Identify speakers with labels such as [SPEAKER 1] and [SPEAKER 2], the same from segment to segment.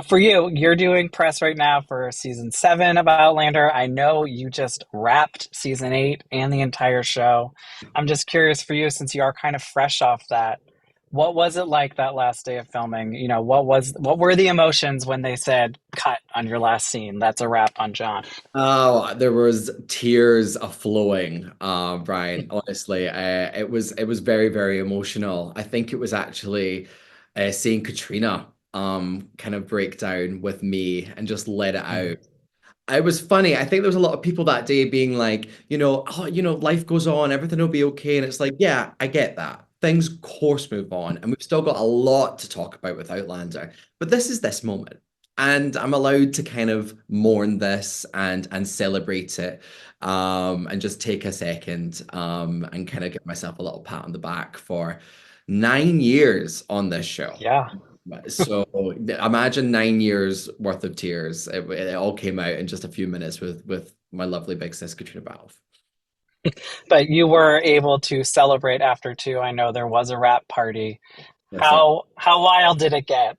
[SPEAKER 1] For you, you're doing press right now for season 7 of Outlander. I know you just wrapped season 8 and the entire show. I'm just curious for you, since you are kind of fresh off that. What was it like that last day of filming? What were the emotions when they said cut on your last scene? That's a wrap on John.
[SPEAKER 2] Oh, there was tears a flowing, Brian. Honestly, it was very, very emotional. I think it was actually seeing Katrina kind of break down with me and just let it out.
[SPEAKER 1] Mhm.
[SPEAKER 2] It was funny. I think there was a lot of people that day being like, oh, life goes on, everything will be okay. And it's like, yeah, I get that. Things, of course, move on. And we've still got a lot to talk about with Outlander. But this is this moment. And I'm allowed to kind of mourn this and celebrate it. And just take a second and kind of give myself a little pat on the back for 9 years on this show.
[SPEAKER 1] Yeah.
[SPEAKER 2] So imagine 9 years worth of tears. It all came out in just a few minutes with my lovely big sis Caitriona Balfe.
[SPEAKER 1] But you were able to celebrate after too. I know there was a wrap party.
[SPEAKER 2] Yes,
[SPEAKER 1] How wild did it get?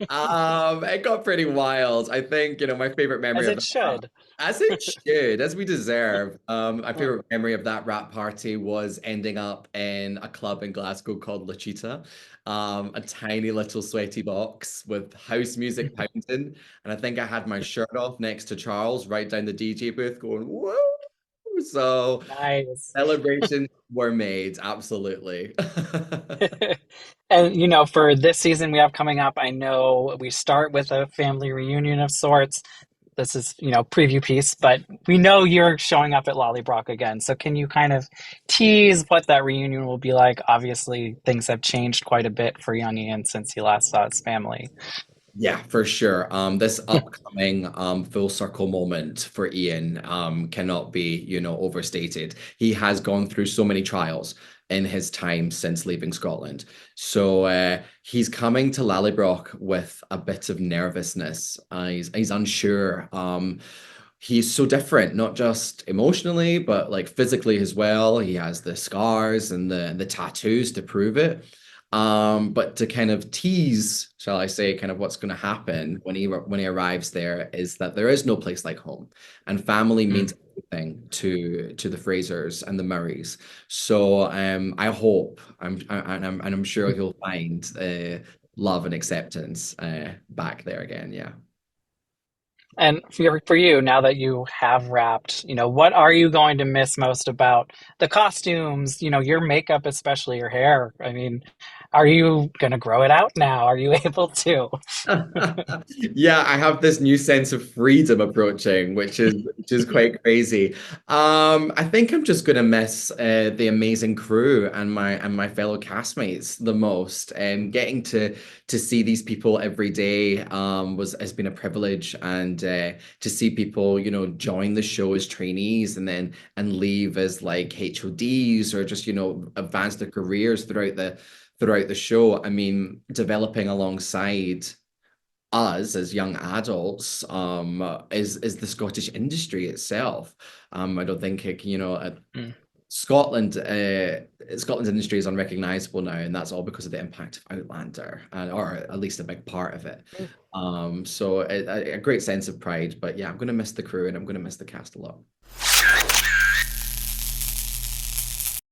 [SPEAKER 2] it got pretty wild. I think, my favorite memory
[SPEAKER 1] As
[SPEAKER 2] of
[SPEAKER 1] it
[SPEAKER 2] that,
[SPEAKER 1] should.
[SPEAKER 2] as it should, as we deserve. My favorite memory of that rap party was ending up in a club in Glasgow called La Cheetah, a tiny little sweaty box with house music pounding. And I think I had my shirt off next to Charles right down the DJ booth going, whoa. So
[SPEAKER 1] Nice.
[SPEAKER 2] celebrations were made, absolutely.
[SPEAKER 1] And for this season we have coming up, I know we start with a family reunion of sorts. This is, preview piece, but we know you're showing up at Lollybrock again. So can you kind of tease what that reunion will be like? Obviously, things have changed quite a bit for young Ian since he last saw his family.
[SPEAKER 2] Yeah, for sure. This upcoming full circle moment for Ian cannot be, overstated. He has gone through so many trials in his time since leaving Scotland. So he's coming to Lallybroch with a bit of nervousness. He's unsure. He's so different, not just emotionally, but like physically as well. He has the scars and the tattoos to prove it. But to kind of tease, shall I say, kind of what's going to happen when he arrives there is that there is no place like home, and family means
[SPEAKER 1] Mm.
[SPEAKER 2] everything to the Frasers and the Murrays. So I hope and I'm sure he'll find love and acceptance back there again. Yeah.
[SPEAKER 1] And for you, now that you have wrapped, what are you going to miss most about the costumes, your makeup, especially your hair? I mean, are you going to grow it out now? Are you able to?
[SPEAKER 2] Yeah, I have this new sense of freedom approaching, which is quite crazy. I think I'm just gonna miss the amazing crew and my fellow castmates the most. And getting to see these people every day was has been a privilege. And to see people, join the show as trainees and leave as like HODs or just advance their careers throughout the show. I mean, developing alongside us as young adults is the Scottish industry itself. I don't think
[SPEAKER 1] Mm.
[SPEAKER 2] Scotland's industry is unrecognizable now, and that's all because of the impact of Outlander, or at least a big part of it. So a great sense of pride, but yeah, I'm going to miss the crew and I'm going to miss the cast a lot.